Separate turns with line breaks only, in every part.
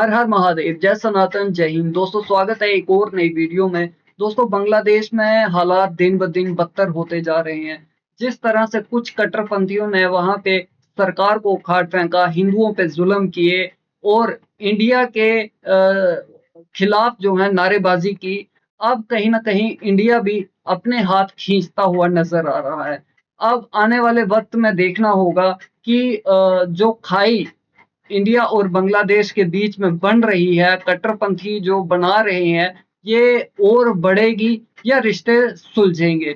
हर हर महादेव, जय सनातन, जय हिंद। दोस्तों स्वागत है एक और नई वीडियो में। दोस्तों बांग्लादेश में हालात दिन ब दिन बदतर होते जा रहे हैं। जिस तरह से कुछ कट्टरपंथियों ने वहां पे सरकार को उखाड़ फेंका, हिंदुओं पे जुल्म किए और इंडिया के खिलाफ जो है नारेबाजी की। अब कहीं ना कहीं इंडिया भी अपने हाथ खींचता हुआ नजर आ रहा है। अब आने वाले वक्त में देखना होगा कि जो खाई इंडिया और बांग्लादेश के बीच में बन रही है, कट्टरपंथी जो बना रहे हैं, ये और बढ़ेगी या रिश्ते सुलझेंगे।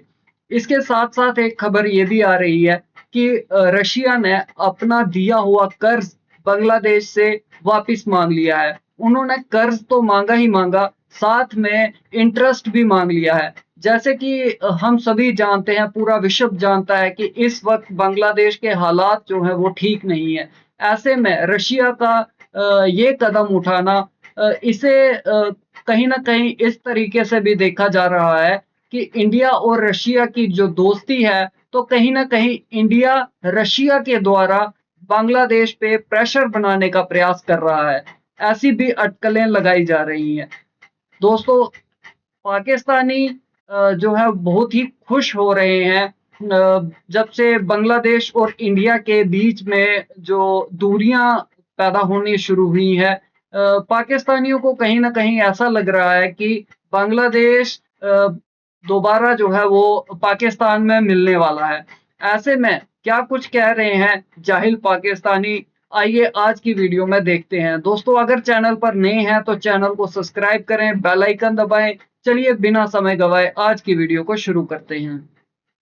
इसके साथ साथ एक खबर ये भी आ रही है कि रशिया ने अपना दिया हुआ कर्ज बांग्लादेश से वापस मांग लिया है। उन्होंने कर्ज तो मांगा ही मांगा, साथ में इंटरेस्ट भी मांग लिया है। जैसे कि हम सभी जानते हैं, पूरा विश्व जानता है कि इस वक्त बांग्लादेश के हालात जो है वो ठीक नहीं है। ऐसे में रशिया का ये कदम उठाना, इसे कहीं ना कहीं इस तरीके से भी देखा जा रहा है कि इंडिया और रशिया की जो दोस्ती है, तो कहीं ना कहीं इंडिया रशिया के द्वारा बांग्लादेश पे प्रेशर बनाने का प्रयास कर रहा है। ऐसी भी अटकलें लगाई जा रही हैं। दोस्तों पाकिस्तानी जो है बहुत ही खुश हो रहे हैं जब से बांग्लादेश और इंडिया के बीच में जो दूरियां पैदा होनी शुरू हुई है। पाकिस्तानियों को कहीं ना कहीं ऐसा लग रहा है कि बांग्लादेश दोबारा जो है वो पाकिस्तान में मिलने वाला है। ऐसे में क्या कुछ कह रहे हैं जाहिल पाकिस्तानी, आइए आज की वीडियो में देखते हैं। दोस्तों अगर चैनल पर नए हैं तो चैनल को सब्सक्राइब करें, बेल आइकन दबाएं। चलिए बिना समय गवाए आज की वीडियो को शुरू करते हैं।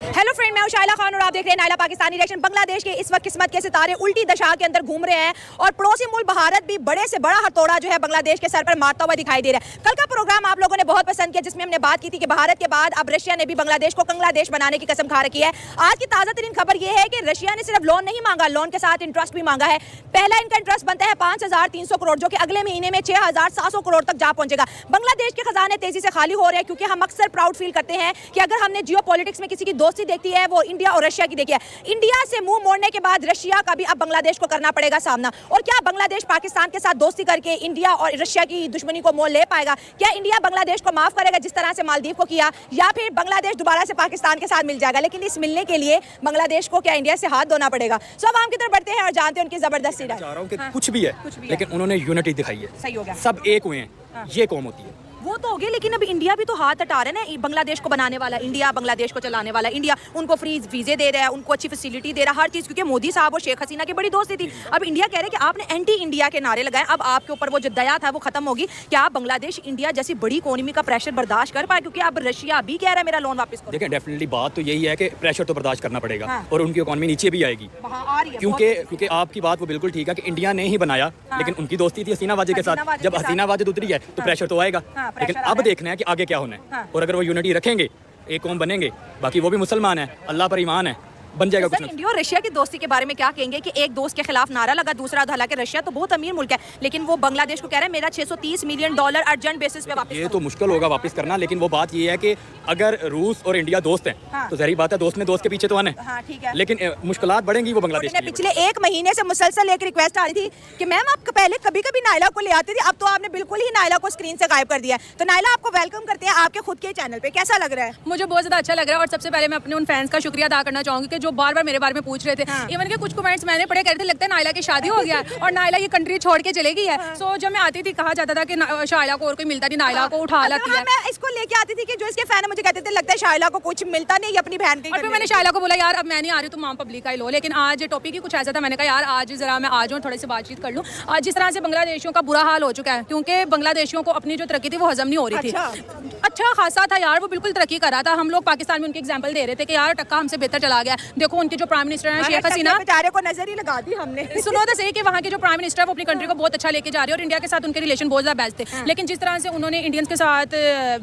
हेलो फ्रेंड, मैं हूं शाइला खान और आप देख रहे हैं नायला पाकिस्तानी रिएक्शन। बांग्लादेश के इस वक्त किस्मत के सितारे उल्टी दशा के अंदर घूम रहे हैं और पड़ोसी मुल्क भारत भी बड़े से बड़ा हथौड़ा जो है बांग्लादेश के सर पर मारता हुआ दिखाई दे रहा है। कल का प्रोग्राम आप लोगों ने बहुत पसंद किया, जिसमें हमने बात की थी कि भारत के बाद अब रशिया ने भी बांग्लादेश को कंग्लादेश बनाने की कसम खा रखी है। आज की ताजा तरीन खबर यह है कि रशिया ने सिर्फ लोन नहीं मांगा, लोन के साथ इंटरेस्ट भी मांगा है। पहला इनका इंटरेस्ट बनता है 5300 करोड़, जो कि अगले महीने में 6700 करोड़ तक जा पहुंचेगा। बांग्लादेश के खजाने तेजी से खाली हो रहे हैं, क्योंकि हम अक्सर प्राउड फील करते हैं कि अगर हमने जियो पॉलिटिक्स में किसी की दोस्ती देखती है वो इंडिया और रशिया की देखी है। इंडिया से मुंह मोड़ने के बाद रशिया का भी अब बांग्लादेश को करना पड़ेगा सामना। और क्या बांग्लादेश पाकिस्तान के साथ दोस्ती करके इंडिया और रशिया की दुश्मनी को मोल ले पाएगा? क्या इंडिया बांग्लादेश को माफ करेगा जिस तरह से मालदीव को किया, या फिर बांग्लादेश दोबारा से पाकिस्तान के साथ मिल जाएगा? लेकिन इस मिलने के लिए बांग्लादेश को क्या इंडिया से हाथ धोना पड़ेगा? सो अब हम की तरफ बढ़ते हैं और जानते हैं उनकी जबरदस्ती
कुछ भी है, लेकिन उन्होंने यूनिटी दिखाई है।
सही हो गया,
सब एक हुए हैं। ये कौम होती है
वो तो हो गया। लेकिन अब इंडिया भी तो हाथ हटा रहे हैं ना, बांग्लादेश को बनाने वाला इंडिया, बांग्लादेश को चलाने वाला इंडिया। उनको फ्री वीजे दे रहा है, उनको अच्छी फैसिलिटी दे रहा है, हर चीज, क्योंकि मोदी साहब और शेख हसीना की बड़ी दोस्ती थी। अब इंडिया कह रहे हैं कि आपने एंटी इंडिया के नारे लगाए, अब आपके ऊपर वो जो दया था वो खत्म होगी। क्या आप बांग्लादेश इंडिया जैसी बड़ी इकोनॉमी का प्रेशर बर्दाश्त कर पाए? क्योंकि अब रशिया भी कह रहा है मेरा लोन वापस करो।
देखिए डेफिनेटली बात तो यही है कि प्रेशर तो बर्दाश्त करना पड़ेगा। हाँ। और उनकी इकोनॉमी नीचे भी आएगी, क्योंकि आपकी बात वो बिल्कुल ठीक है कि इंडिया ने ही बनाया। हाँ। लेकिन उनकी दोस्ती थी हसीना वाजिद के साथ। जब हसीना वाजिद उतरी है तो प्रेशर तो आएगा। लेकिन अब देखना है कि आगे क्या होना है। हाँ। और अगर वो यूनिटी रखेंगे, एक कौम बनेंगे, बाकी वो भी मुसलमान है, अल्लाह पर ईमान है, बन जाएगा कुछ।
इंडिया और रशिया की दोस्ती के बारे में क्या कहेंगे कि एक दोस्त के खिलाफ नारा लगा दूसरा, हालांकि रशिया तो बहुत अमीर मुल्क है, लेकिन वो बांग्लादेश को कह रहा है मेरा $630 मिलियन अर्जेंट बेसिस पे वापस।
ये तो मुश्किल होगा वापस करना, लेकिन वो बात ये है कि अगर रूस और इंडिया दोस्त हैं। हाँ। तो जाहिर बात है दोस्त ने दोस्त के पीछे तो आना है। हाँ, ठीक है। लेकिन मुश्किलात बढ़ेंगी वो बांग्लादेश के लिए।
पिछले एक महीने से मुसलसल एक रिक्वेस्ट आ रही थी कि मैम आप पहले कभी कभी नायला को ले आती थी, अब तो आपने बिल्कुल ही नायला को स्क्रीन से गायब कर दिया है। तो नायला आपको वेलकम करते हैं आपके खुद के चैनल पे, कैसा लग रहा है?
मुझे बहुत ज्यादा अच्छा लग रहा है और सबसे पहले मैं अपने उन फैंस का शुक्रिया अदा करना चाहूंगी कि जो बार बार मेरे बारे में पूछ रहे थे। हाँ। इवन के कुछ कमेंट्स मैंने पढ़े, कहते थे लगता है नायला की शादी हो गया और नायला ये कंट्री छोड़ के चले गई है। हाँ। सो जब मैं आती थी कहा जाता था कि शायला को और कोई मिलता नहीं, नायला को उठा लाती है।
मैं इसको लेके आती थी कि जो इसके फैन मुझे कहते थे लगता है शायला को कुछ मिलता नहीं, अपनी बहन की।
और फिर मैंने शायला को बोला यार अब मैं नहीं आ रही, तुम माम पब्लिक का ही लो। लेकिन आज टॉपिक ही कुछ ऐसा था, मैंने कहा यार आज जरा मैं आ जाऊँ, थोड़ी सी बातचीत कर लूँ। आज जिस तरह से बांग्लादेशियों का बुरा हाल हो चुका है, क्योंकि बांग्लादेशियों को अपनी जो तरक्की थी वो हजम नहीं हो रही थी। अच्छा खासा था यार, वो बिल्कुल तरक्की कर रहा था। हम लोग पाकिस्तान में उनकी एग्जाम्पल दे रहे थे कि यार टक्का हमसे बेहतर चला गया। देखो उनके जो प्राइम मिनिस्टर है शेख हसीना,
बेचारे को नजर ही लगा दी हमने।
सुनो तो सही कि वहाँ के जो प्राइम मिनिस्टर है वो अपनी कंट्री को बहुत अच्छा लेके जा रहे हैं और इंडिया के साथ उनके रिलेशन बहुत ज्यादा बेस्ट थे। हाँ। लेकिन जिस तरह से उन्होंने इंडियंस के साथ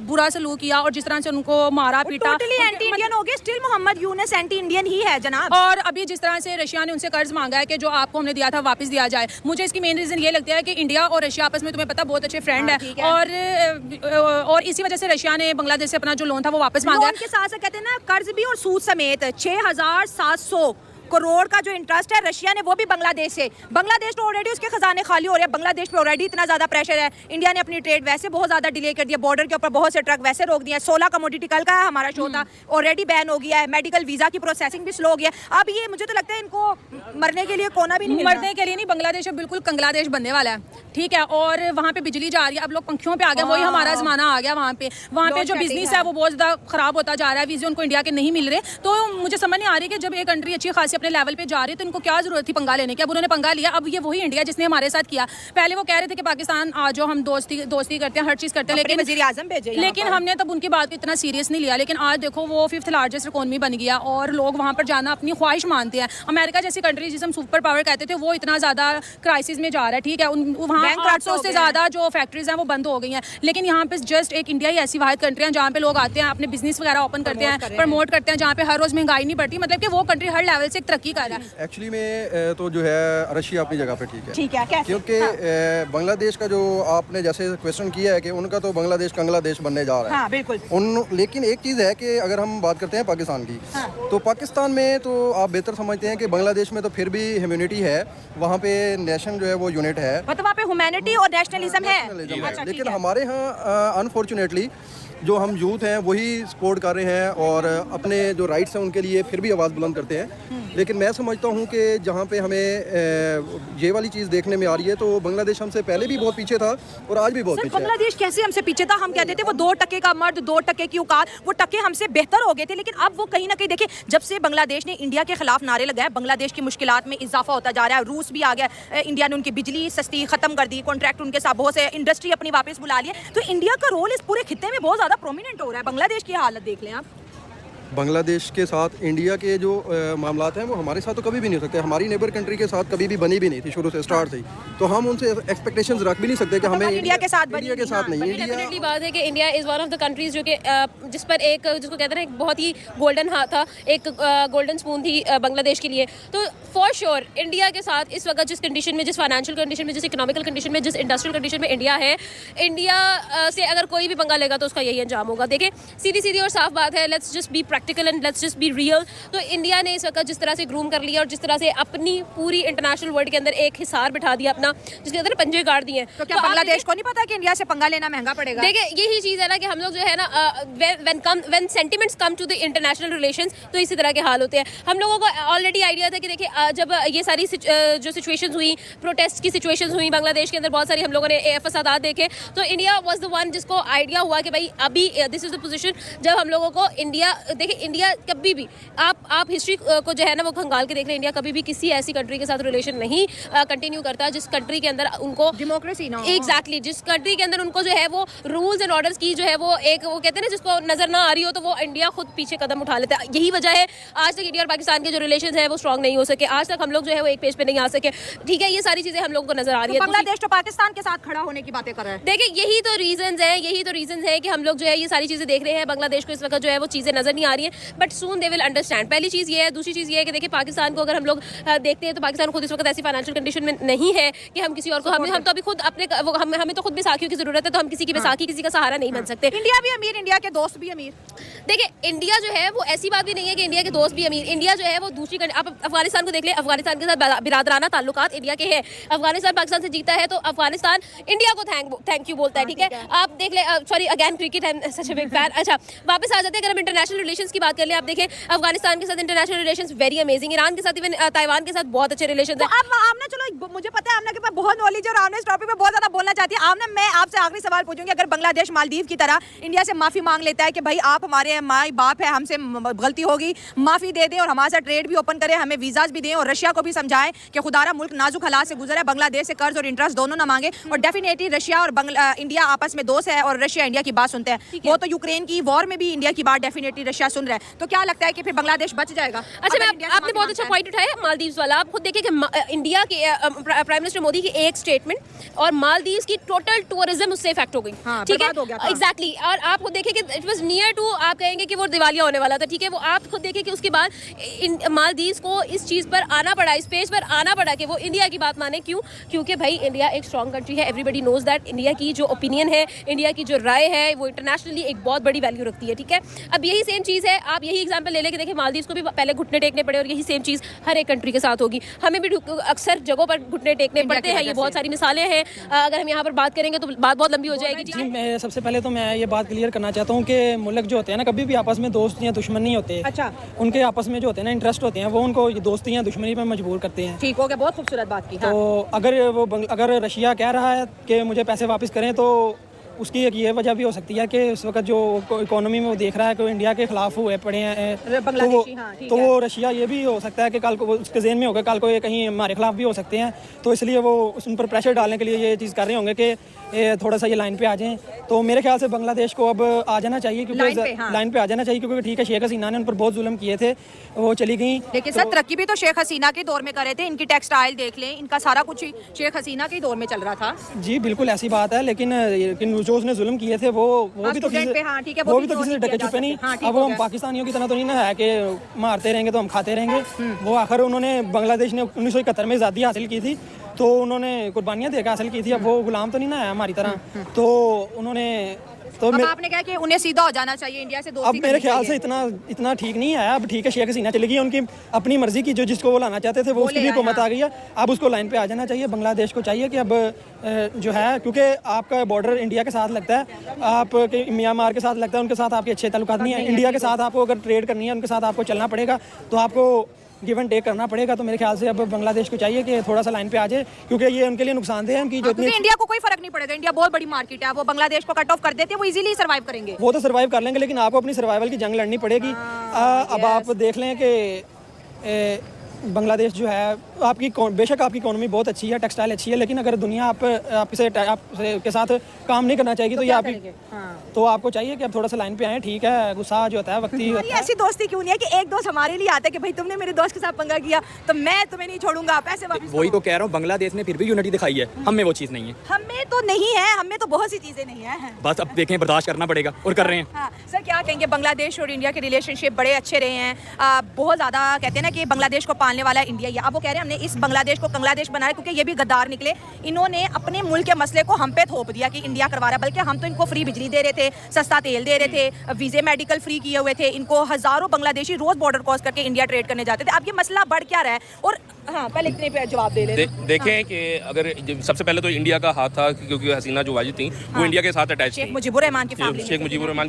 बुरा सलूक किया और जिस तरह से उनको मारा पीटा,
टोटली एंटी इंडियन हो गए। Still Muhammad Yunus anti Indian ही है जनाब।
और अभी जिस तरह से रशिया ने उनसे कर्ज मांगा है कि जो आपको हमने दिया था वापस दिया जाए, मुझे इसकी मेन रीजन ये लगता है कि इंडिया और रशिया आपस में तुम्हें पता बहुत अच्छे फ्रेंड है और इसी वजह से रशिया ने बांग्लादेश से अपना जो लोन था वो वापस मांगा।
के साथ कहते हैं ना कर्ज भी और सूद समेत 6700 करोड़ का जो इंटरेस्ट है रशिया ने वो भी बांग्लादेश से। बांग्लादेश तो ऑलरेडी उसके खजाने खाली हो रहे हैं, बांग्लादेश पे ऑलरेडी इतना ज्यादा प्रेशर है। इंडिया ने अपनी ट्रेड वैसे बहुत ज्यादा डिले कर दिया, बॉर्डर के ऊपर बहुत से ट्रक वैसे रोक दिए। 16 कमोडिटी कल का हमारा शो था, ऑलरेडी बैन हो गया है। मेडिकल वीजा की प्रोसेसिंग भी स्लो हो गया। अब ये मुझे तो लगता है इनको मरने के लिए कोना भी नहीं
मरने के लिए नहीं, बांग्लादेश अब बिल्कुल कंगलादेश बनने वाला है, ठीक है। और वहाँ पे बिजली जा रही है, अब लोग पंखियों पे आ गए, वही हमारा जमाना आ गया। वहाँ पे जो बिजनेस है वो बहुत ज़्यादा खराब होता जा रहा है, वीज़े उनको इंडिया के नहीं मिल रहे। तो मुझे समझ नहीं आ रही कि जब एक कंट्री अच्छी खासी अपने लेवल पे जा रही है तो इनको क्या जरूरत थी पंगा लेने की। अब उन्होंने पंगा लिया, अब ये वही इंडिया जिसने हमारे साथ किया। पहले वो कह रहे थे कि पाकिस्तान आ जाओ, हम दोस्ती करते हैं, हर चीज़ करते हैं, लेकिन
वज़ीर आज़म भेजे,
लेकिन हमने तब उनकी बात को इतना सीरियस नहीं लिया। लेकिन आज देखो वो 5th लार्जेस्ट इकोनॉमी बन गया और लोग वहाँ पर जाना अपनी ख्वाहिश मानते हैं। अमेरिका जैसी कंट्री जिसे हम सुपर पावर कहते थे वो इतना ज़्यादा क्राइसिस में जा रहा है, ठीक है। वहाँ 800 से ज़्यादा जो फैक्ट्रीज हैं वो बंद हो गई हैं। लेकिन यहाँ पे जस्ट एक इंडिया ही ऐसी वाहिद कंट्री है जहाँ पे लोग आते हैं, अपने बिजनेस वगैरह ओपन करते हैं, प्रमोट करते हैं, जहाँ पे हर रोज महंगाई नहीं बढ़ती। मतलब कि वो कंट्री हर लेवल से तरक्की कर रहा है।
एक्चुअली में तो जो है रशिया अपनी जगह पे ठीक है,
कैसे?
क्योंकि बांग्लादेश का जो आपने जैसे क्वेश्चन किया है कि उनका तो बांग्लादेश कंगलादेश बनने जा रहा है।
हाँ, बिल्कुल।
लेकिन एक चीज़ है कि अगर हम बात करते हैं पाकिस्तान की, तो पाकिस्तान में तो आप बेहतर समझते हैं कि बांग्लादेश में तो फिर भी ह्यूमैनिटी है, वहाँ पे नेशन जो है वो यूनिट है,
मतलब वहाँ पे ह्यूमैनिटी और नेशनलिज्म है।
अच्छा, लेकिन हमारे यहाँ अनफॉर्चुनेटली जो हम यूथ हैं वही सपोर्ट कर रहे हैं और अपने जो राइट्स हैं उनके लिए फिर भी आवाज़ बुलंद करते हैं। लेकिन मैं समझता हूँ कि जहाँ पे हमें ये वाली चीज़ देखने में आ रही है तो बांग्लादेश हमसे पहले भी बहुत पीछे था और आज भी बहुत पीछे है।
बांग्लादेश कैसे हमसे पीछे था? हम कहते थे वो 2% का मर्द, 2% की औकात, वो टके हमसे बेहतर हो गए थे। लेकिन अब वो कहीं ना कहीं देखिए, जब से बांग्लादेश ने इंडिया के खिलाफ नारे लगाए, बांग्लादेश की मुश्किलात में इजाफा होता जा रहा है। रूस भी आ गया, इंडिया ने उनकी बिजली सस्ती खत्म कर दी, कॉन्ट्रैक्ट उनके साथ बहुत से इंडस्ट्री अपनी वापस बुला लिए। तो इंडिया का रोल इस पूरे खित्ते में बहुत ज्यादा प्रोमिनेंट हो रहा है। बांग्लादेश की हालत देख लें आप।
बांग्लादेश के साथ इंडिया के जो मामलात हैं वो हमारे साथ तो कभी भी नहीं हो सकते। हमारी नेबर कंट्री के साथ कभी भी बनी भी नहीं थी शुरू से, स्टार्ट से ही। तो हम उनसे एक्सपेक्टेशंस रख भी नहीं सकते कि हमें
इंडिया के साथ
नहीं।
डेफिनेटली बात है कि India is one of the countries जो कि जिस पर एक जिसको कहते हैं एक बहुत ही गोल्डन हाथ था, एक गोल्डन स्पून थी बांग्लादेश के लिए। तो फॉर श्योर इंडिया के साथ इस वक्त जिस कंडीशन में, जिस फाइनेंशियल कंडीशन में, जिस इकोनॉमिकल कंडीशन में, जिस इंडस्ट्रियल कंडीशन में इंडिया है, इंडिया से अगर कोई भी पंगा लेगा तो उसका यही अंजाम होगा। देखिए सीधी और साफ बात है, let's just be practical and let's just be real. तो इंडिया ने इस वक्त जिस तरह से ग्रूम कर लिया और जिस तरह से अपनी पूरी इंटरनेशनल वर्ल्ड के अंदर एक हिसार बिठा दिया अपना, जिसके अंदर पंजे गाड़ दिए।
तो क्या बांग्लादेश को नहीं पता कि इंडिया से पंगा लेना महंगा पड़ेगा?
देखिए यही चीज़ है ना कि हम लोग जो है ना when sentiments come to the international relations तो इसी तरह के हाल होते हैं। हम लोगों को ऑलरेडी आइडिया था कि देखिए जब ये सारी जो सिचुएशंस हुई, प्रोटेस्ट की सिचुएशंस हुई बांग्लादेश के अंदर, बहुत सारी हम लोगों ने फसादात देखे, तो इंडिया वाज द वन जिसको आइडिया हुआ कि भाई अभी दिस इज द पोजीशन जब हम लोगों को इंडिया, देखिए इंडिया कभी भी आप हिस्ट्री को जो है ना वो खंगाल के देख लें, इंडिया कभी भी किसी ऐसी कंट्री के साथ रिलेशन नहीं कंटिन्यू करता जिस कंट्री के अंदर उनको
डेमोक्रेसी ना हो।
एग्जैक्टली, जिस कंट्री के अंदर उनको जो है वो रूल्स एंड ऑर्डर्स की जो है वो एक वो कहते हैं ना जिसको नजर ना आ रही हो तो वो इंडिया खुद पीछे कदम उठा लेता है। यही वजह है आज तक इंडिया और पाकिस्तान के जो रिलेशन है वो स्ट्रॉन्ग नहीं हो सके, आज तक हम लोग जो है वो एक पेज पे नहीं आ सके, ठीक है। ये सारी चीजें हम लोगों को नजर आ रही है।
बांग्लादेश तो पाकिस्तान के साथ खड़ा होने की बातें कर रहा है।
देखिए यही तो रीजंस है कि हम लोग जो है ये सारी चीजें देख रहे हैं। बांग्लादेश को इस वक्त जो है वो चीजें नजर नहीं आ रही है, but soon they will understand. पहली चीज ये है। दूसरी चीज ये है कि देखिए पाकिस्तान को अगर हम लोग देखते हैं तो पाकिस्तान खुद इस वक्त ऐसी फाइनेंशियल कंडीशन में नहीं है कि हम किसी और को, हम तो अभी खुद अपने हमें तो खुद बैसाखियों की जरूरत है, तो हम किसी की बैसाखी किसी का सहारा नहीं बन सकते।
इंडिया भी अमीर, इंडिया के दोस्त भी अमीर।
देखिए इंडिया जो है वो ऐसी बात भी नहीं है कि इंडिया के दोस्त भी अमीर। इंडिया जो है वो दूसरी आप अफगानिस्तान को देख ले, अफगानिस्तान के साथ बिरादराना ताल्लुकात इंडिया के हैं। अफगानिस्तान पाकिस्तान से जीता है तो अफगानिस्तान इंडिया को थैंक यू बोलता है, ठीक है। आप देख ले, sorry again cricket and such a big fan. अच्छा वापस आ जाते हैं, अगर हम इंटरनेशनल रिलेशंस की बात कर ले, आप देखें अफगानिस्तान के साथ international relations very amazing, Iran के साथ, इवन ताइवान के साथ बहुत अच्छे रिलेशंस हैं।
अब आमना, चलो मुझे पता है आमना के पास बहुत नॉलेज है और आमना इस टॉपिक पे बहुत ज्यादा बोलना चाहती है। आमना मैं आपसे आखिरी सवाल पूछूंगी, अगर बांग्लादेश मालदीव की तरह इंडिया से माफी मांग लेता है कि भाई आप हमारे माई बाप है, हमसे गलती होगी, माफी दे दें और हमारे साथ ट्रेड भी ओपन करें, हमें वीजाज भी दें और रशिया को भी समझाएं कि खुदारा मुल्क नाजुक हालात से गुजरा है, बांग्लादेश से कर्ज और इंटरेस्ट दोनों ना मांगे, और डेफिनेटली रशिया और इंडिया आपस में दोस्त है और रशिया इंडिया की बात सुनते हैं। वो तो यूक्रेन की वॉर में भी इंडिया की बात डेफिनेटली रशिया सुन रहा है। तो क्या लगता है कि फिर बांग्लादेश बच जाएगा?
अच्छा आपने बहुत अच्छा पॉइंट उठाया मालदीव्स वाला। आप खुद देखिए कि इंडिया के प्राइम मिनिस्टर मोदी की एक स्टेटमेंट और मालदीव्स की टोटल टूरिज्म उससे इफेक्ट हो गई, ठीक है। एग्जैक्टली, और आप खुद देखिए कि इट वाज नियर टू, आप कहेंगे कि वो दिवालिया होने वाला था, ठीक है। वो आप खुद देखिए कि उसके बाद मालदीव्स को इस चीज़ पर आना पड़ा, इस पेज पर आना पड़ा कि वो इंडिया की बात माने। क्यों? क्योंकि भाई इंडिया एक स्ट्रॉन्ग कंट्री है, एवरीबडी नोज दैट। इंडिया की जो ओपिनियन है, इंडिया की जो राय है वो इंटरनेशनली एक बहुत बड़ी वैल्यू रखती है, ठीक है। अब यही सेम चीज़ है, आप यही एग्जांपल ले लेके देखिए, मालदीव्स को भी पहले घुटने टेकने पड़े और यही सेम चीज़ हर एक कंट्री के साथ होगी। हमें भी अक्सर जगहों पर घुटने टेकने पड़ते हैं, ये बहुत सारी मिसालें हैं। अगर हम यहाँ पर बात करेंगे तो बात बहुत लंबी हो जाएगी।
जी, मैं सबसे पहले तो मैं ये बात क्लियर करना चाहता हूँ कि मुल्क जो होते हैं ना, कभी भी आपस में दोस्त या दुश्मन नहीं होते।
अच्छा।
उनके आपस में जो होते हैं ना इंटरेस्ट होते हैं, वो उनको दोस्ती या दुश्मनी पर मजबूर करते हैं।
ठीक हो गया, बहुत खूबसूरत बात की।
तो अगर रशिया कह रहा है कि मुझे पैसे वापस करें, तो उसकी एक ये वजह भी हो सकती है कि इस वक्त जो इकोनॉमी में वो देख रहा है कि इंडिया के खिलाफ हुए पड़े हैं, तो वो रशिया ये भी हो सकता है कि कल को उसके ज़हन में होगा कल को ये कहीं हमारे खिलाफ भी हो सकते हैं, तो इसलिए वो उन पर प्रेशर डालने के लिए ये चीज़ कर रहे होंगे कि थोड़ा सा ये लाइन पे आ जाएं। तो मेरे ख्याल से बांग्लादेश को अब आ जाना चाहिए, क्योंकि लाइन पे आ जाना चाहिए, क्योंकि ठीक है शेख हसीना ने उन पर बहुत जुल्म किए थे, वो चली गई।
लेकिन सर तरक्की भी तो शेख हसीना के दौर में करे थे, इनकी टेक्सटाइल देख लें, इनका सारा कुछ शेख हसीना के दौर में चल रहा था।
जी बिल्कुल ऐसी बात है, लेकिन जो उसने जुल्म किए थे वो भी तो किसी से डके छुपे नहीं। अब वो हम पाकिस्तानियों की तरह तो नहीं ना है कि मारते रहेंगे तो हम खाते रहेंगे। वो आखिर उन्होंने बांग्लादेश ने 1971 में आज़ादी हासिल की थी, तो उन्होंने कुर्बानियाँ देकर हासिल की थी। अब वो गुलाम तो नहीं ना है हमारी तरह, तो उन्होंने तो
अब आपने कहा कि उन्हें सीधा हो जाना चाहिए, इंडिया से दोस्ती
अब मेरे ख्याल से इतना ठीक नहीं है। अब ठीक है शेख हसीना चली गई, उनकी अपनी मर्जी की, जो जिसको वो लाना चाहते थे वो उसकी भी हुकूमत आ गई है। अब उसको लाइन पे आ जाना चाहिए। बांग्लादेश को चाहिए कि अब जो है, क्योंकि आपका बॉर्डर इंडिया के साथ लगता है, आपके म्यांमार के साथ लगता है, उनके साथ आपके अच्छे ताल्लुकात नहीं है। इंडिया के साथ आपको अगर ट्रेड करनी है, उनके साथ आपको चलना पड़ेगा, तो आपको गिव एंड टेक करना पड़ेगा। तो मेरे ख्याल से अब बांग्लादेश को चाहिए कि थोड़ा सा लाइन पे आ जाए, क्योंकि ये उनके लिए नुकसानदेह है कि जो
इंडिया को कोई फर्क नहीं पड़ेगा, इंडिया बहुत बड़ी मार्केट है, वो बांग्लादेश को कट ऑफ कर देते हैं, वो इजीली सर्वाइव करेंगे।
वो तो सर्वाइव कर लेंगे, लेकिन आपको अपनी सर्वाइवल की जंग लड़नी पड़ेगी। अब आप देख लें कि बांग्लादेश जो है, बेशक आपकी इकोनॉमी बहुत अच्छी है, टेक्सटाइल अच्छी है, लेकिन अगर दुनिया आपसे के साथ काम नहीं करना चाहेगी तो ये आपकी तो आपको चाहिए कि अब थोड़ा सा लाइन पे आए। ठीक है, गुस्सा जो होता है वक्ती होता है।
ऐसी दोस्ती क्यों नहीं है कि एक दोस्त हमारे लिए आता है कि भाई तुमने मेरे दोस्त के साथ पंगा किया तो मैं तुम्हें नहीं छोड़ूंगा, पैसे वापस।
वही तो कह रहा हूँ, बांग्लादेश ने फिर भी यूनिटी दिखाई है, हमें वो चीज़ नहीं है।
हमें तो नहीं है, हमें तो बहुत सी चीजें नहीं है।
बस अब देखें, बर्दाश्त करना पड़ेगा और कर रहे हैं।
हाँ, सर क्या कहेंगे, बांग्लादेश और इंडिया के रिलेशनशिप बड़े अच्छे रहे हैं, बहुत ज़्यादा कहते हैं ना कि बांग्लादेश को पालने वाला इंडिया ही। अब वो कह रहे हैं हमने इस बांग्लादेश को कंग्लादेश बनाया क्योंकि ये भी गद्दार निकले, इन्होंने अपने मुल्क के मसले को हम पे थोप दिया कि इंडिया करवा रहा है, बल्कि हम तो इनको फ्री बिजली दे रहे थे, सस्ता तेल दे रहे थे, वीजे मेडिकल फ्री किए हुए थे, इनको हज़ारों बांग्लादेशी रोज बॉर्डर क्रॉस करके इंडिया ट्रेड करने जाते थे। अब ये मसला बढ़ क्या रहा है? और हाँ, पहले इतने पे जवाब दे ले।
देखें कि अगर सबसे पहले तो इंडिया का हाथ था, क्योंकि हसीना जो वाजिद थी वो इंडिया के साथ अटैच थी,
शेख मुजीबुर रहमान की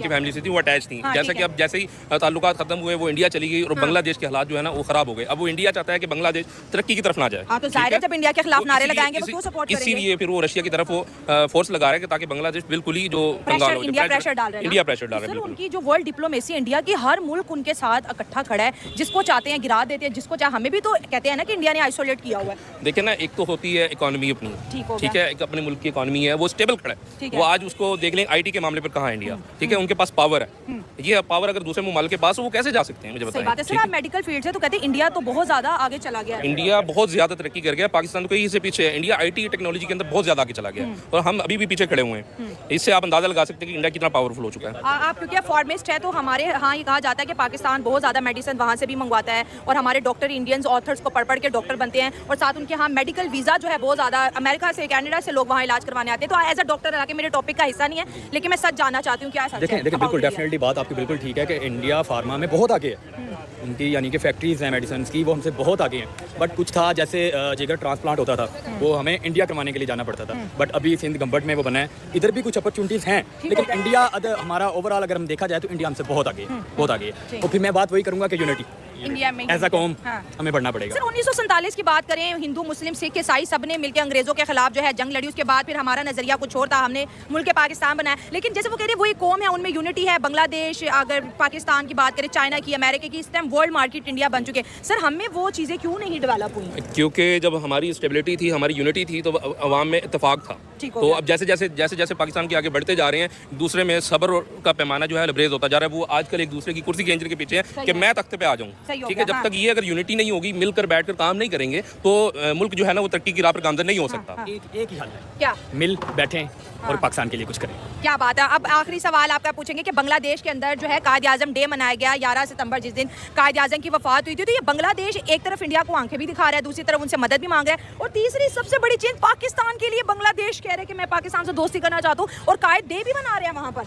फैमिली से थी, वो अटैच थी। जैसा कि अब जैसे ही ताल्लुकात खत्म हुए, वो इंडिया चली गई और बांग्लादेश के हालात जो है ना वो खराब हो गए। अब वो इंडिया चाहता है कि बांग्लादेश तरक्की की तरफ ना जाए।
हाँ, तो जाहिर है जब इंडिया के खिलाफ नारे लगाएंगे तो क्यों सपोर्ट करेंगे?
इसीलिए फिर वो रशिया की तरफ वो फोर्स लगा रहे हैं ताकि बांग्लादेश बिल्कुल ही जो
इंडिया प्रेशर डाल रहा है।
इंडिया प्रेशर डाल रहा है।
उनकी जो वर्ल्ड डिप्लोमेसी इंडिया की, हर मुल्क उनके साथ इकट्ठा खड़ा है, जिसको चाहते हैं गिरा देते हैं, जिसको चाहे। हमें भी तो कहते हैं ना कि इंडिया ने आइसोलेट किया हुआ है।
देखिए ना, एक तो होती है इकोनॉमी अपनी, ठीक है, एक अपने मुल्क की इकोनॉमी है, वो स्टेबल खड़ा है। वो आज उसको देख लें आईटी के मामले पर कहाँ है इंडिया, ठीक है, उनके पास पावर है। ये पावर अगर दूसरे मुल्क के पास, वो कैसे जा सकते हैं, मुझे बताएं।
सर आप मेडिकल फील्ड से तो कहते हैं इंडिया तो बहुत ज्यादा आगे चला गया है।
इंडिया बहुत ज्यादा तरक्की कर गया, पाकिस्तान को इससे पीछे है। इंडिया आईटी टेक्नोलॉजी के अंदर बहुत ज्यादा आगे चला गया और हम अभी भी पीछे खड़े हुए हैं। इससे आप अंदाजा लगा सकते हैं कि इंडिया कितना पावरफुल हो चुका है।
आप क्योंकि फॉर्मिस्ट है तो हमारे यहाँ ये कहा जाता है कि पाकिस्तान बहुत ज्यादा मेडिसिन वहाँ से भी मंगवाता है और हमारे डॉक्टर इंडियंस ऑथर्स को पढ़ के डॉक्टर बनते हैं, और साथ उनके यहाँ मेडिकल वीजा जो है बहुत ज्यादा, अमेरिका से कनाडा से लोग वहाँ इलाज करवाने आते हैं। तो एज अ डॉक्टर, हालांकि मेरे टॉपिक का हिस्सा नहीं है, लेकिन मैं सच जानना चाहती हूँ क्या सच है।
देखें बिल्कुल डेफिनेटली बात आपकी बिल्कुल ठीक है कि इंडिया फार्मा में बहुत आगे है। उनकी यानी कि फैक्ट्रीज हैं मेडिसिन की, वो हमसे बहुत आगे हैं। बट कुछ था, जैसे जिगर ट्रांसप्लांट होता था वो हमें इंडिया करवाने के लिए जाना पड़ता था, बट अभी सिंध गवर्नमेंट में वो बना है। इधर भी कुछ अपॉर्चुनिटीज़ हैं, लेकिन इंडिया हमारा ओवरऑल अगर हम देखा जाए तो इंडिया हमसे बहुत आगे है, बहुत आगे है। तो फिर मैं बात वही करूँगा कि यूनिटी
इंडिया में
एज अ कौम हमें बढ़ना पड़ेगा।
सर 1947 की बात करें, हिंदू मुस्लिम सिख ईसाई सब ने मिलकर अंग्रेजों के खिलाफ जो है जंग लड़ी। उसके बाद फिर हमारा नजरिया कुछ और था, हमने मुल्क के पाकिस्तान बनाया। लेकिन जैसे वो कह रहे हैं वही कौम है, उनमें यूनिटी है। बांग्लादेश, अगर पाकिस्तान की बात करें, चाइना की, अमेरिका की, इस टाइम वर्ल्ड मार्केट इंडिया बन चुके हैं। सर हमें वो चीज़ें क्यों नहीं डेवलप हुई?
क्योंकि जब हमारी स्टेबिलिटी थी, हमारी यूनिटी थी, तो अवाम में इत्तेफाक था। तो अब जैसे जैसे पाकिस्तान के आगे बढ़ते जा रहे हैं, दूसरे में सब्र का पैमाना जो है लबरेज होता जा रहा है। वो आजकल एक दूसरे की कुर्सी खींचने के पीछे है कि मैं तख्ते पे आ जाऊँ, ठीक है। जब तक अगर यूनिटी नहीं होगी, मिलकर बैठकर काम नहीं करेंगे, तो मुल्क जो है ना वो तरक्की की राह पर गामजन नहीं हो सकता।
एक ही हल है,
क्या?
मिल बैठें और पाकिस्तान के लिए कुछ करें।
क्या बात है। अब आखिरी सवाल आपका पूछेंगे कि बांग्लादेश के अंदर जो है कायद आज़म डे मनाया गया 11 सितंबर, जिस दिन कायद आज़म की वफात हुई थी। तो ये बांग्लादेश एक तरफ इंडिया को आंखें भी दिखा रहा है, दूसरी तरफ उनसे मदद भी मांग रहा है, और तीसरी सबसे बड़ी चीज पाकिस्तान के लिए बांग्लादेश कह रहे हैं कि मैं पाकिस्तान से दोस्ती करना चाहता हूँ, और कायद डे भी मना रहे हैं वहाँ पर।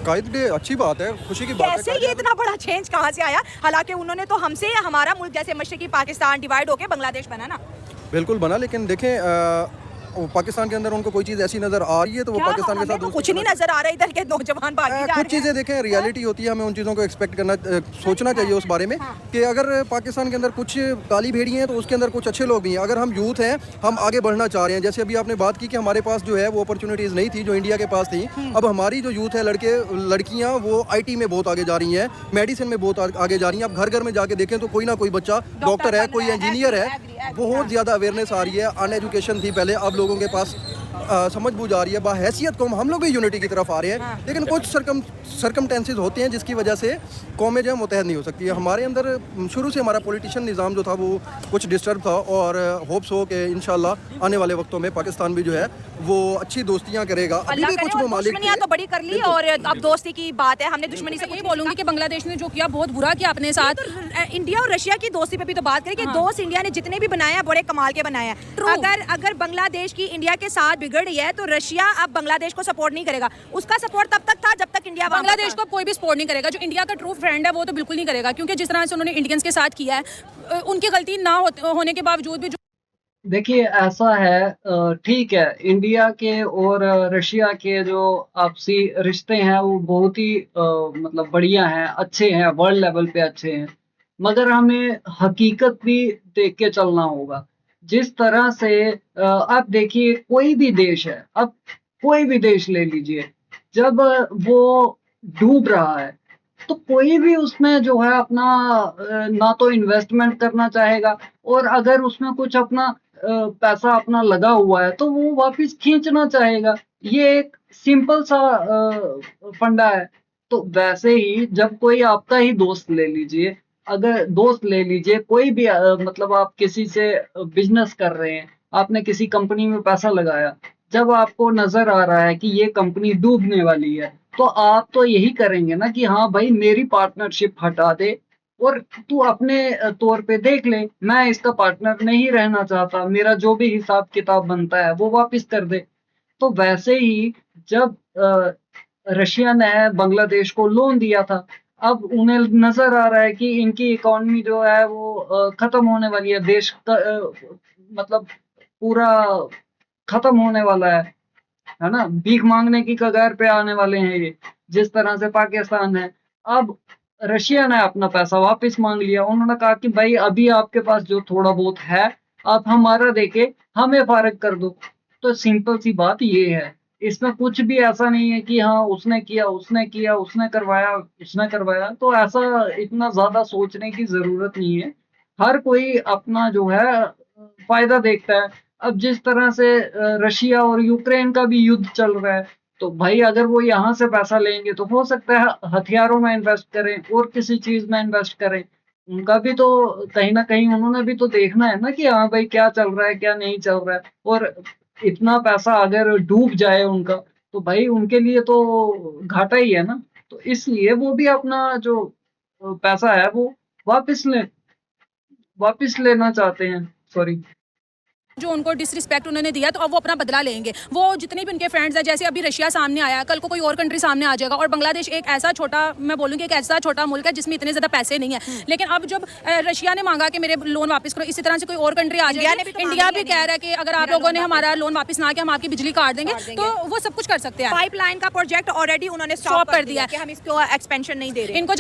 कायद डे अच्छी बात है, खुशी की बात है।
कैसे ये इतना बड़ा चेंज कहाँ से आया? हालांकि उन्होंने तो हमसे हमारा मुल्क जैसे मशरकी पाकिस्तान डिवाइड होके बांग्लादेश बना ना।
बिल्कुल बना, लेकिन देखें पाकिस्तान के अंदर उनको कोई चीज़ ऐसी नज़र आ रही है तो वो पाकिस्तान के साथ
तो कुछ नहीं नजर आ रहा, इधर के नौजवान भागी जा रहे हैं।
कुछ चीज़ें देखें, रियलिटी होती है, हमें उन चीज़ों को एक्सपेक्ट करना सोचना चाहिए उस बारे में कि अगर पाकिस्तान के अंदर कुछ काली भेड़ी हैं तो उसके अंदर कुछ अच्छे लोग भी हैं। अगर हम यूथ हैं, हम आगे बढ़ना चाह रहे हैं, जैसे अभी आपने बात की कि हमारे पास जो है वो अपॉर्चुनिटीज़ नहीं थी जो इंडिया के पास थी। अब हमारी जो यूथ है, लड़कियाँ वो IT में बहुत आगे जा रही हैं, मेडिसिन में बहुत आगे जा रही हैं। अब घर घर में जाके देखें तो कोई ना कोई बच्चा डॉक्टर है, कोई इंजीनियर है। बहुत ज़्यादा अवेयरनेस आ रही है। अनएजुकेशन थी पहले, अब लोगों के पास समझ बूझ आ रही है। बाहैसियत कौम हम लोग भी यूनिटी की तरफ आ रहे हैं, लेकिन कुछ सरकमटेंसेस होते हैं जिसकी वजह से कौमें जो है मुतहद नहीं हो सकती है। हमारे अंदर शुरू से हमारा पॉलिटिशियन निज़ाम जो था वो कुछ डिस्टर्ब था, और होप्स हो कि इंशाल्लाह आने वाले वक्तों में पाकिस्तान भी जो है वो अच्छी दोस्तियाँ करेगा। अभी भी कुछ ममालिक
तो बड़ी कर ली और अब दोस्ती की बात है, हमने दुश्मनी से
ये बोलूंगी कि बांग्लादेश ने जो किया बहुत बुरा किया अपने साथ।
इंडिया और रशिया की दोस्ती पे भी तो बात करें कि दोस्त इंडिया ने जितने भी बनाए हैं बड़े कमाल के बनाए हैं। अगर बांग्लादेश की इंडिया के साथ बिगड़ रही है तो रशिया अब बांग्लादेश को सपोर्ट नहीं करेगा। उसका सपोर्ट तब तक था जब तक इंडिया
बांग्लादेश को कोई भी सपोर्ट नहीं करेगा। जो इंडिया का ट्रू फ्रेंड है वो तो बिल्कुल नहीं करेगा, क्योंकि जिस तरह से उन्होंने इंडियंस के साथ किया है, उनकी गलती ना होने के बावजूद भी
देखिए ऐसा है, ठीक है, इंडिया के और रशिया के जो आपसी रिश्ते हैं वो बहुत ही मतलब बढ़िया हैं, अच्छे हैं, वर्ल्ड लेवल पे अच्छे हैं, मगर हमें हकीकत भी देख के चलना होगा। जिस तरह से आप देखिए कोई भी देश है, अब कोई भी देश ले लीजिए, जब वो डूब रहा है तो कोई भी उसमें जो है अपना ना तो इन्वेस्टमेंट करना चाहेगा, और अगर उसमें कुछ अपना पैसा अपना लगा हुआ है तो वो वापस खींचना चाहेगा। ये एक सिंपल सा फंडा है। तो वैसे ही जब कोई आपका ही दोस्त ले लीजिए, अगर दोस्त ले लीजिए कोई भी मतलब आप किसी से बिजनेस कर रहे हैं, आपने किसी कंपनी में पैसा लगाया, जब आपको नजर आ रहा है कि ये कंपनी डूबने वाली है तो आप तो यही करेंगे ना कि हाँ भाई मेरी पार्टनरशिप हटा दे और तू अपने तौर पे देख ले, मैं इसका पार्टनर नहीं रहना चाहता, मेरा जो भी हिसाब किताब बनता है वो वापस कर दे। तो वैसे ही जब रशिया ने बांग्लादेश को लोन दिया था, अब उन्हें नजर आ रहा है कि इनकी इकोनॉमी जो है वो खत्म होने वाली है, देश का मतलब पूरा खत्म होने वाला है ना, भीख मांगने की कगार पे आने वाले हैं ये, जिस तरह से पाकिस्तान है। अब रशिया ने अपना पैसा वापस मांग लिया, उन्होंने कहा कि भाई अभी आपके पास जो थोड़ा बहुत है आप हमारा देके हमें फारग कर दो। तो सिंपल सी बात ये है, इसमें कुछ भी ऐसा नहीं है कि हाँ उसने किया उसने करवाया, तो ऐसा इतना ज्यादा सोचने की जरूरत नहीं है। हर कोई अपना जो है फायदा देखता है। अब जिस तरह से रशिया और यूक्रेन का भी युद्ध चल रहा है, तो भाई अगर वो यहाँ से पैसा लेंगे तो हो सकता है हथियारों में इन्वेस्ट करें और किसी चीज में इन्वेस्ट करें। उनका भी तो कहीं ना कहीं उन्होंने भी तो देखना है ना कि हाँ भाई क्या चल रहा है क्या नहीं चल रहा है, और इतना पैसा अगर डूब जाए उनका तो भाई उनके लिए तो घाटा ही है ना। तो इसलिए वो भी अपना जो पैसा है वो वापस लेना चाहते हैं। सॉरी,
जो उनको डिसरिस्पेक्ट उन्होंने दिया तो अब वो अपना बदला लेंगे। वो जितने भी उनके फ्रेंड्स हैं, जैसे अभी रशिया सामने आया, कल को कोई और कंट्री सामने आ जाएगा, और बांग्लादेश एक ऐसा छोटा, मैं बोलूँगी एक ऐसा छोटा मुल्क है जिसमें इतने ज़्यादा पैसे नहीं है। लेकिन अब जब रशिया ने मांगा कि मेरे लोन वापस करो, इसी तरह से कोई और कंट्री आ जाएगी, इंडिया भी कह रहा है कि अगर आप लोगों ने हमारा लोन वापस ना किया हम आपकी बिजली काट देंगे, तो वो सब कुछ कर सकते हैं।
पाइपलाइन का प्रोजेक्ट ऑलरेडी उन्होंने स्टॉप कर दिया कि हम इसको एक्सपेंशन नहीं दे रहे।
इनको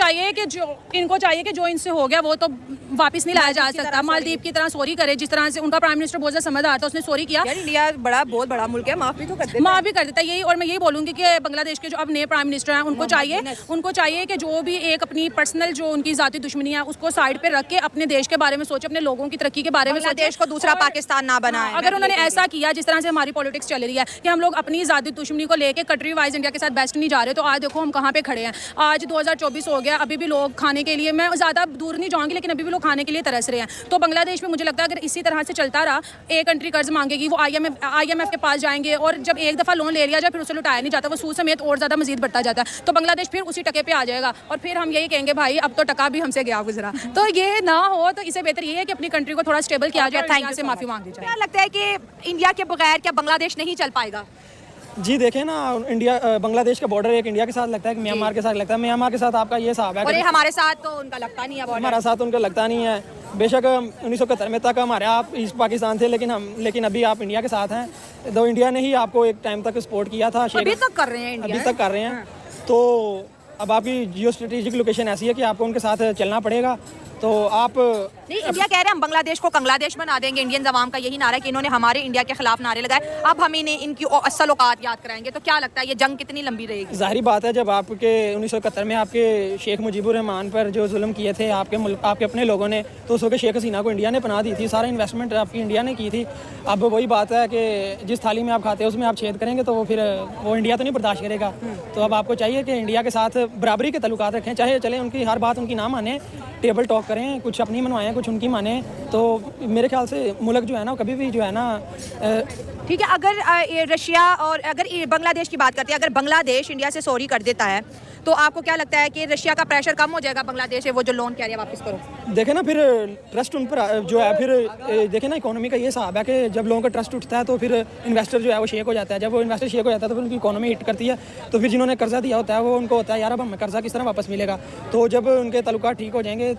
चाहिए कि जो इनसे हो गया वो तो वापस नहीं लाया जा सकता। मालदीव की तरह सॉरी करे, जिस तरह से उनका प्राइम मिनिस्टर बहुत ज़्यादा समझदार था, उसने सॉरी किया।
इंडिया बहुत बड़ा मुल्क है, माफ भी तो कर देता
है यही। और मैं यही बोलूंगी कि बांग्लादेश के जो अब नए प्राइम मिनिस्टर हैं उनको चाहिए कि जो भी एक अपनी पर्सनल जो उनकी जाती दुश्मनी है उसको साइड पे रख के अपने देश के बारे में सोचे, अपने लोगों की तरक्की के बारे में सोचे,
देश को दूसरा पाकिस्तान ना बनाए।
अगर उन्होंने ऐसा किया जिस तरह से हमारी पॉलिटिक्स चल रही है कि हम लोग अपनी जाती दुश्मनी को लेकर कंट्री वाइज इंडिया के साथ बेस्ट नहीं जा रहे, तो आज देखो हम कहाँ पे खड़े हैं। आज 2024 हो गया, अभी भी लोग खाने के लिए, मैं ज़्यादा दूर नहीं जाऊँगी, लेकिन अभी भी लोग खाने के लिए तरस रहे हैं। तो बांग्लादेश में मुझे लगता है अगर इसी तरह से चलता रहा, एक कंट्री कर्ज मांगेगी, वो IMF के पास जाएंगे, और जब एक दफ़ा लोन ले लिया जाए फिर उसे लुटाया नहीं जाता, वो सूद समेत और ज़्यादा मजीद बढ़ता जाता है। तो बांग्लादेश फिर उसी टके पे आ जाएगा, और फिर हम यही कहेंगे भाई अब तो टका भी हमसे गया गुजरा। तो ये ना हो, तो इससे बेहतर ये है कि अपनी कंट्री को थोड़ा स्टेबल किया जाए, थैंक यू से माफ़ी मांगी जाए।
क्या लगता है कि इंडिया के बगैर क्या बांग्लादेश नहीं चल पाएगा?
जी देखें ना, इंडिया बांग्लादेश का बॉर्डर एक इंडिया के साथ लगता है, एक म्यांमार के साथ लगता है। म्यांमार के साथ आपका ये हिसाब है
और
कि
ये हमारे साथ तो उनका लगता नहीं है border।
हमारा साथ उनका लगता नहीं है। बेशक 1971 में तक हमारे आप ईस्ट पाकिस्तान थे, लेकिन अभी आप इंडिया के साथ हैं। तो इंडिया ने ही आपको एक टाइम तक सपोर्ट किया था,
अभी तक कर रहे हैं इंडिया,
अभी तक कर रहे हैं। तो अब आपकी जियो स्ट्रेटेजिक लोकेशन ऐसी है कि आपको उनके साथ चलना पड़ेगा। तो आप
नहीं, इंडिया कह रहे हैं हम बांग्लादेश को कंग्लादेश बना देंगे। इंडियन जवाम का यही नारा है कि इन्होंने हमारे इंडिया के खिलाफ नारे लगाए, अब हम इन्हें इनकी असल औकात याद कराएंगे। तो क्या लगता है ये जंग कितनी लंबी रहेगी?
जाहिर बात है, जब आपके 1971 में आपके शेख मुजीबुर रहमान पर जो जुल्म किए थे आपके अपने लोगों ने, तो उस वक्त शेख हसीना को इंडिया ने पनाह दी थी, सारा इन्वेस्टमेंट आपकी इंडिया ने की थी। अब वही बात है कि जिस थाली में आप खाते हैं उसमें आप छेद करेंगे तो वो इंडिया तो नहीं बर्दाश्त करेगा। तो अब आपको चाहिए कि इंडिया के साथ बराबरी के तल्लुकात रखें, चाहे चले उनकी हर बात उनकी ना माने, टेबल टॉक करें, कुछ अपनी मनवाएं कुछ उनकी माने। तो मेरे ख्याल से मुल्क जो है ना, कभी भी जो है ना
ठीक है, अगर रशिया और अगर बांग्लादेश की बात करते हैं, अगर बांग्लादेश इंडिया से सॉरी कर देता है तो आपको क्या लगता है कि रशिया का प्रेशर कम हो जाएगा बांग्लादेश से, वो जो लोन कह रही है वापस करो?
देखे ना, फिर ट्रस्ट उन पर जो है, फिर देखे ना इकोनॉमी का ये हिसाब है कि जब लोगों का ट्रस्ट उठता है तो फिर इन्वेस्टर जो है वो शेक हो जाता है। जब वो इन्वेस्टर शेक हो जाता है तो फिर उनकी इकोनॉमी हिट करती है। तो फिर जिन्होंने कर्जा दिया होता है वो उनको होता है यार अब हमें कर्जा किस तरह वापस मिलेगा। तो जब उनके ताल्लुकात ठीक हो जाएंगे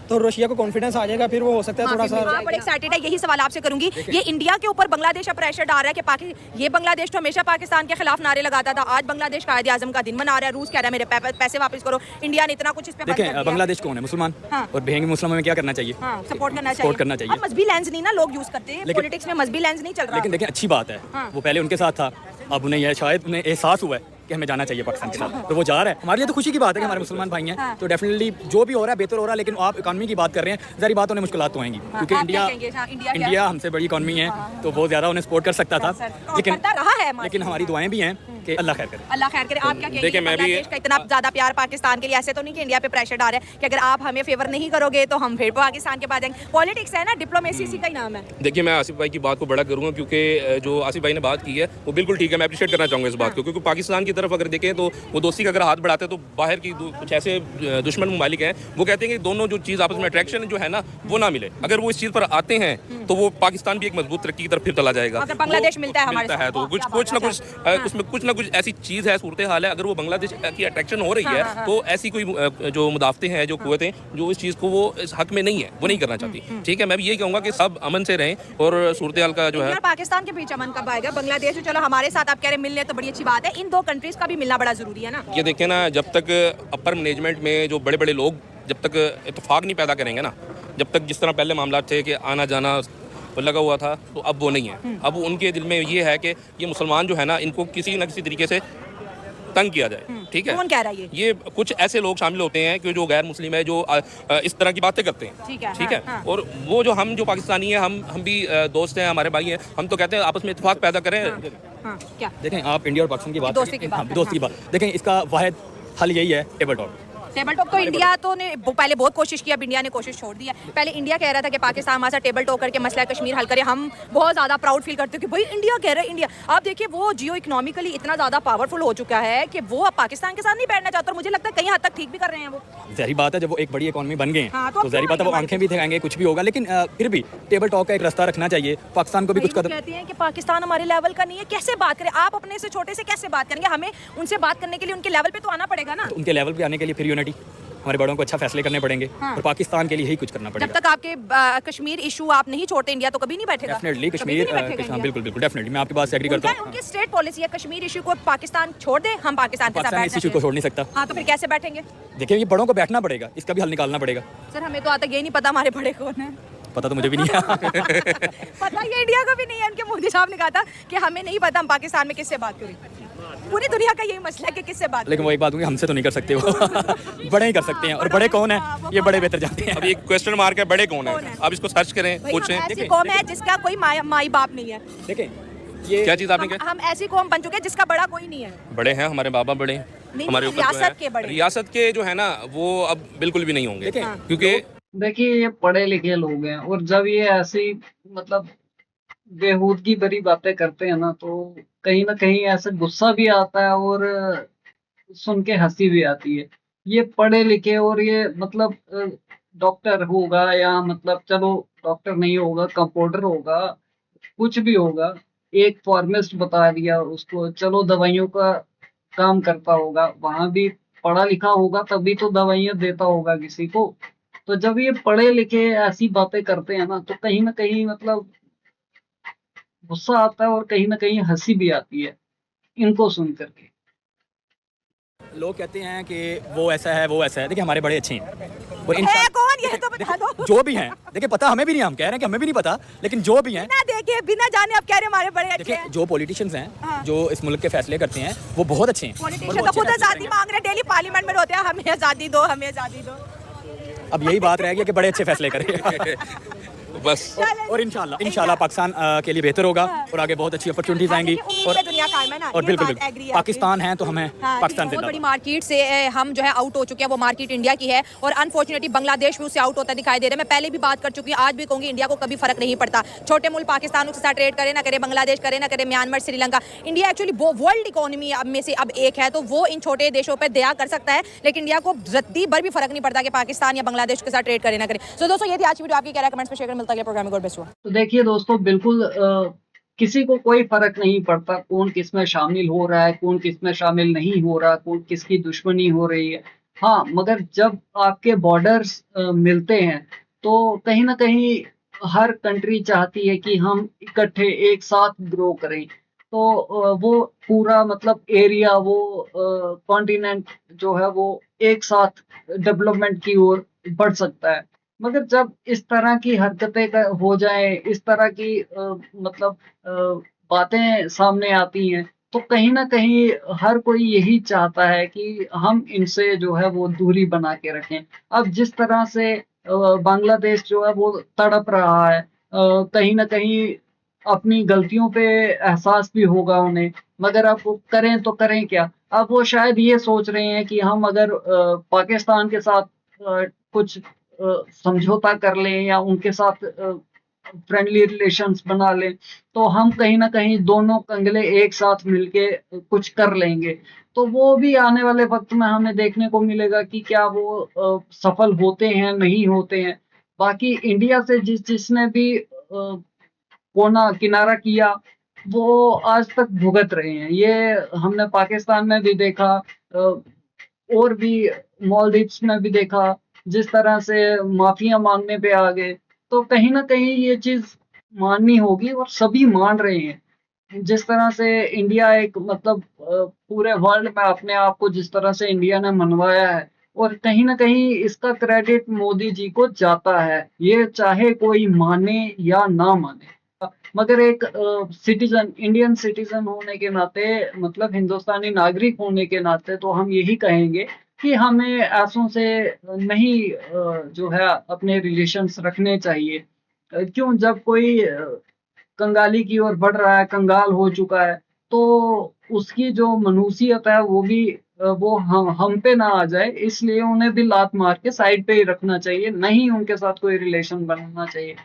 तो रशिया को कॉन्फिडेंस आ जाएगा, फिर वो हो सकता है थोड़ा सा।
आप बड़े एक्साइटेड है, यही सवाल आपसे करूंगी। ये इंडिया के ऊपर बांग्लादेश का प्रेशर डाल रहा है कि ये बांग्लादेश तो हमेशा पाकिस्तान के खिलाफ नारे लगाता था, आज बांग्लादेश कायदे आजम का दिन मना रहा है, रूस कह रहा है मेरे पैसे वापस करो। इंडिया ने इतना कुछ इस पे
देखें, बांग्लादेश कौन है? मुसलमान। और बेहंगे मुसलमानों में क्या करना चाहिए?
सपोर्ट करना
चाहिए।
अब मजहबी लेंस नहीं ना लोग यूज करते हैं, पॉलिटिक्स में मजहबी लेंस नहीं चल रहा।
लेकिन देखें, अच्छी बात है, वो पहले उनके साथ था, अब उन्हें शायद उन्हें एहसास हुआ है कि हमें जाना चाहिए पाकिस्तान के साथ, तो वो जा रहा है। हमारे लिए तो खुशी की बात है कि हमारे मुसलमान भाई हैं, तो डेफिनेटली जो भी हो रहा है बेहतर हो रहा है। लेकिन आप इकॉनमी की बात कर रहे हैं, ज़ाहिर बात उन्हें मुश्किलात तो आएंगी, क्योंकि इंडिया हमसे बड़ी इकॉनमी है, तो बहुत ज़्यादा उन्हें सपोर्ट कर सकता था। लेकिन हमारी दुआएं भी हैं कि अल्लाह खैर करे।
अल्लाह खैर करे। आप क्या कहेंगे? बांग्लादेश का इतना ज्यादा प्यार पाकिस्तान के लिए, ऐसे तो नहीं कि इंडिया पे प्रेशर डाल रहा है कि अगर आप हमें फेवर नहीं करोगे तो हम फिर पाकिस्तान के पास जाएंगे? पॉलिटिक्स है ना, डिप्लोमेसी इसी का ही नाम है।
देखिए, मैं आसिफ भाई की बात को बड़ा करूँगा, क्योंकि जो आसिफ भाई ने बात की है वो बिल्कुल ठीक है, मैं अप्रिशिएट करना चाहूँगा इस बात को। क्योंकि पाकिस्तान की तरफ अगर देखें तो वो दोस्ती का अगर हाथ बढ़ाते हैं तो बाहर की कुछ ऐसे दुश्मन ममालिक हैं, वो कहते हैं कि दोनों जो चीज़ आपस में अट्रैक्शन जो है ना वो ना मिले। अगर वो इस चीज़ पर आते हैं तो वो पाकिस्तान भी एक मजबूत तरक्की की तरफ फिर चला जाएगा।
अगर बांग्लादेश मिलता है हमारे साथ
तो कुछ ना कुछ उसमें कुछ ना कुछ ऐसी चीज़ है, सूरत हाल है। अगर वो बांग्लादेश की अट्रैक्शन हो रही है तो ऐसी कोई जो मुदाफ़ते हैं, जो कुव्वतें जो इस चीज़ को वो इस हक में नहीं है, वो नहीं करना चाहती। ठीक है, मैं भी यही कहूँगा कि सब अमन से रहें और सूरत हाल का जो है।
पाकिस्तान के बीच अमन कब आएगा? बांग्लादेश चलो हमारे साथ आप कह रहे मिलने तो बड़ी अच्छी बात है, इन दो कंट्रीज का भी मिलना बड़ा जरूरी है ना।
ये देखें ना, जब तक अपर मैनेजमेंट में जो बड़े बड़े लोग जब तक इत्तेफाक नहीं पैदा करेंगे ना, जब तक जिस तरह पहले मामला थे कि आना जाना लगा हुआ था, तो अब वो नहीं है। अब उनके दिल में ये है कि ये मुसलमान जो है ना, इनको किसी न किसी तरीके से तंग किया जाए। ठीक है,
कौन कह रहा है
ये कुछ ऐसे लोग शामिल होते हैं कि जो गैर मुस्लिम है, जो इस तरह की बातें करते हैं। ठीक है,
हाँ।
और वो जो हम जो पाकिस्तानी हैं, हम भी दोस्त हैं, हमारे भाई हैं, हम तो कहते हैं आपस में इत्तेफाक पैदा करें।
क्या
देखें, आप इंडिया और पाकिस्तान की बात
दोस्ती की बात
देखें, इसका वाहिद हल यही है, टेबल टॉक।
टेबल टॉक तो इंडिया तो ने पहले बहुत कोशिश की, अब इंडिया ने कोशिश छोड़ दी है। पहले इंडिया कह रहा था कि पाकिस्तान हमारे साथ टेबल टॉक करके मसला कश्मीर हल करे, हम बहुत ज़्यादा प्राउड फील करते हैं कि भाई इंडिया कह रहा है। इंडिया आप देखिए वो जियो इकोनॉमिकली इतना ज़्यादा पावरफुल हो चुका है कि वो अब पाकिस्तान के साथ नहीं बैठना चाहता, और मुझे लगता है कहीं हद तक ठीक भी कर रहे हैं वो।
ज़ाहिर बात है, जब वो एक बड़ी इकॉनमी बन गए
हाँ,
तो ज़ाहिर बात है वो आंखें भी दिखाएंगे, कुछ भी होगा। लेकिन फिर भी टेबल टॉक का एक रास्ता रखना चाहिए, पाकिस्तान को भी कुछ कदम।
कहते हैं कि पाकिस्तान हमारे लेवल का नहीं है, कैसे बात करें? आप अपने से छोटे से कैसे बात करेंगे? हमें उनसे बात करने के लिए उनके लेवल पे तो आना पड़ेगा ना।
तो उनके लेवल पे आने के लिए फिर यूनिटी, हमारे बड़ों को अच्छा फैसले करने पड़ेंगे। और पाकिस्तान के लिए यही कुछ करना पड़ेगा।
जब तक आपके कश्मीर इशू आप नहीं छोड़ते इंडिया तो कभी नहीं बैठेगा।
डेफिनेटली कश्मीर, बिल्कुल डेफिनेटली मैं आपकी बात से एग्री करता हूं।
उनकी स्टेट पॉलिसी है कश्मीर इशू को पाकिस्तान छोड़ दे, हम पाकिस्तान के साथ बैठ
इस इशू को छोड़ नहीं सकता।
हाँ, तो फिर कैसे बैठेंगे?
देखिए, ये बड़ों को बैठना पड़ेगा, इसका भी हल निकालना पड़ेगा।
सर हमें तो आता ये नहीं पता हमारे बड़े कौन है।
पता तो मुझे भी नहीं है।
पता ये इंडिया को भी नहीं है। उनके मोदी साहब ने कहा था कि हमें नहीं पता हम पाकिस्तान में किससे बात करें। पूरी दुनिया का यही मसला है कि किससे बात।
लेकिन वो एक बात होगी, हमसे तो नहीं कर सकते वो। बड़े ही कर सकते हैं, और बड़े कौन है ये बड़े बेहतर जानते हैं।
अभी एक क्वेश्चन मार्क है, बड़े कौन है? आप इसको सर्च करें, पूछें।
ऐसी कौम है जिसका कोई माई बाप नहीं है।
देखें, ये
क्या चीज़ आपने कहा?
हम ऐसी कौम बन चुके हैं जिसका बड़ा कोई नहीं है।
बड़े हैं, हमारे बाबा बड़े हैं, हमारे ऊपर
रियासत के बड़े,
रियासत के जो है ना वो अब बिल्कुल भी नहीं होंगे, क्योंकि
देखिए ये पढ़े लिखे लोग हैं, और जब ये ऐसी मतलब बेहूदगी भरी बातें करते हैं ना, तो कहीं ना कहीं ऐसे गुस्सा भी आता है और सुन के हंसी भी आती है। ये पढ़े लिखे और ये मतलब डॉक्टर होगा या मतलब चलो डॉक्टर नहीं होगा, कंपाउंडर होगा, कुछ भी होगा, एक फार्मिस्ट बता दिया उसको, चलो दवाइयों का काम करता होगा, वहां भी पढ़ा लिखा होगा तभी तो दवाइयां देता होगा किसी को। तो जब ये पढ़े लिखे ऐसी बातें करते हैं ना, तो कहीं ना कहीं मतलब गुस्सा आता है और कहीं ना कहीं हंसी भी आती है इनको सुन करके।
लोग कहते हैं कि वो ऐसा है वो ऐसा है। देखिए हमारे बड़े अच्छे हैं, वो
है कौन ये तो बता दो।
जो भी हैं, देखिए पता हमें भी नहीं, हम कह रहे हैं कि हमें भी नहीं पता, लेकिन जो भी हैं,
बिना देखे बिना जाने आप कह रहे हैं हमारे बड़े अच्छे
देखिए
हैं।
जो पॉलिटिशियंस हैं,
हाँ।
जो इस मुल्क के फैसले करते हैं, वो बहुत अच्छे हैं। और वो
पॉलिटिशियन तो
अच्छे
खुद
फैसले
आजादी
करेंगे।
मांग रहे हैं, डेली पार्लियामेंट में रोते हैं हमें आजादी दो, हमें आजादी दो।
अब यही बात रह गई कि बड़े अच्छे फैसले करें।
बस
और इंशाल्लाह पाकिस्तान के लिए बेहतर होगा और आगे बहुत अच्छी अपॉर्चुनिटीज आएंगी। और
दुनिया कायम है ना,
और
ये
बिल्कुल
बात
बिल्कुल
agree है
पाकिस्तान है तो हमें
हाँ,
पाकिस्तान
बहुत बड़ी
जिंदाबाद।
मार्केट से हम जो है आउट हो चुके हैं, वो मार्केट इंडिया की है और अनफॉर्चुनेटली बांग्लादेश भी उससे आउट होता दिखाई दे रहा है। मैं पहले भी बात कर चुकी हूँ, आज भी कहूँगी इंडिया को कभी फर्क नहीं पड़ता। छोटे मुल्क पाकिस्तान के साथ ट्रेड करे ना करे, बांग्लादेश करे ना करे, Myanmar, Sri Lanka, India actually world economy में से अब एक है, तो वो इन छोटे देशों पर दया कर सकता है, लेकिन इंडिया को रत्ती भर भी फर्क नहीं पड़ता कि पाकिस्तान या बांग्लादेश के साथ ट्रेड करे ना करे। तो दोस्तों ये थी आज की वीडियो, आपकी क्या राय कमेंट्स में शेयर करें। मिलता है प्रोग्राम में, गॉड ब्लेस यू।
तो देखिए दोस्तों, बिल्कुल किसी को कोई फर्क नहीं पड़ता कौन किस में शामिल हो रहा है, कौन किस में शामिल नहीं हो रहा, कौन किसकी दुश्मनी हो रही है। हाँ, मगर जब आपके बॉर्डर्स मिलते हैं तो कहीं ना कहीं हर कंट्री चाहती है कि हम इकट्ठे एक साथ ग्रो करें। तो वो पूरा मतलब एरिया, वो कॉन्टिनेंट जो है वो एक साथ डेवलपमेंट की ओर बढ़ सकता है। मगर जब इस तरह की हरकतें हो जाएं, इस तरह की मतलब बातें सामने आती हैं, तो कहीं ना कहीं हर कोई यही चाहता है कि हम इनसे जो है वो दूरी बना के रखें। अब जिस तरह से बांग्लादेश जो है वो तड़प रहा है, कहीं ना कहीं अपनी गलतियों पे एहसास भी होगा उन्हें, मगर अब वो करें तो करें क्या। अब वो शायद ये सोच रहे हैं कि हम अगर पाकिस्तान के साथ कुछ समझौता कर लें या उनके साथ फ्रेंडली रिलेशंस बना लें, तो हम कहीं ना कहीं दोनों कंगले एक साथ मिलके कुछ कर लेंगे। तो वो भी आने वाले वक्त में हमें देखने को मिलेगा कि क्या वो सफल होते हैं नहीं होते हैं। बाकी इंडिया से जिसने भी कोना किनारा किया, वो आज तक भुगत रहे हैं। ये हमने पाकिस्तान में भी देखा, और भी मालदीव्स में भी देखा, जिस तरह से माफिया मांगने पे आ गए। तो कहीं ना कहीं ये चीज माननी होगी और सभी मान रहे हैं। जिस तरह से इंडिया एक मतलब पूरे वर्ल्ड में अपने आप को जिस तरह से इंडिया ने मनवाया है, और कहीं ना कहीं इसका क्रेडिट मोदी जी को जाता है, ये चाहे कोई माने या ना माने। मगर एक सिटीजन, इंडियन सिटीजन होने के नाते, मतलब हिंदुस्तानी नागरिक होने के नाते, तो हम यही कहेंगे कि हमें ऐसों से नहीं जो है अपने रिलेशंस रखने चाहिए। क्यों, जब कोई कंगाली की ओर बढ़ रहा है, कंगाल हो चुका है, तो उसकी जो मनुसियत है वो भी वो हम पे ना आ जाए, इसलिए उन्हें भी लात मार के साइड पे ही रखना चाहिए, नहीं उनके साथ कोई रिलेशन बनाना चाहिए।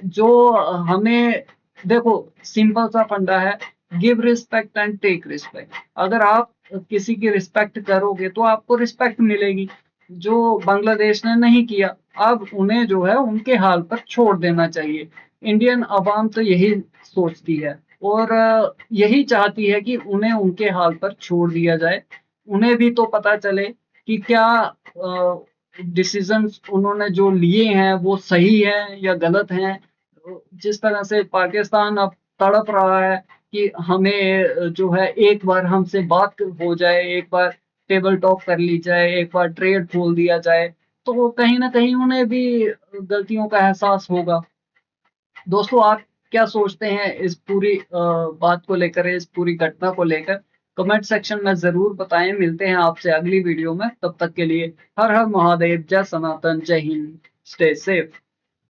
जो हमें, देखो सिंपल सा फंडा है, give respect and take respect. अगर आप किसी की रिस्पेक्ट करोगे तो आपको रिस्पेक्ट मिलेगी, जो बांग्लादेश ने नहीं किया। अब उन्हें जो है उनके हाल पर छोड़ देना चाहिए। इंडियन अवाम तो यही सोचती है और यही चाहती है कि उन्हें उनके हाल पर छोड़ दिया जाए। उन्हें भी तो पता चले कि क्या डिसीजंस उन्होंने जो लिए हैं वो सही है या गलत हैं। जिस तरह से पाकिस्तान अब तड़प रहा है कि हमें जो है एक बार हमसे बात हो जाए, एक बार टेबल टॉक कर ली जाए, एक बार ट्रेड खोल दिया जाए, तो कहीं ना कहीं उन्हें भी गलतियों का एहसास होगा। दोस्तों, आप क्या सोचते हैं इस पूरी बात को लेकर, इस पूरी घटना को लेकर? कमेंट सेक्शन में जरूर बताएं। मिलते हैं आपसे अगली वीडियो में, तब तक के लिए हर हर महादेव, जय सनातन, जय हिंद, स्टे सेफ।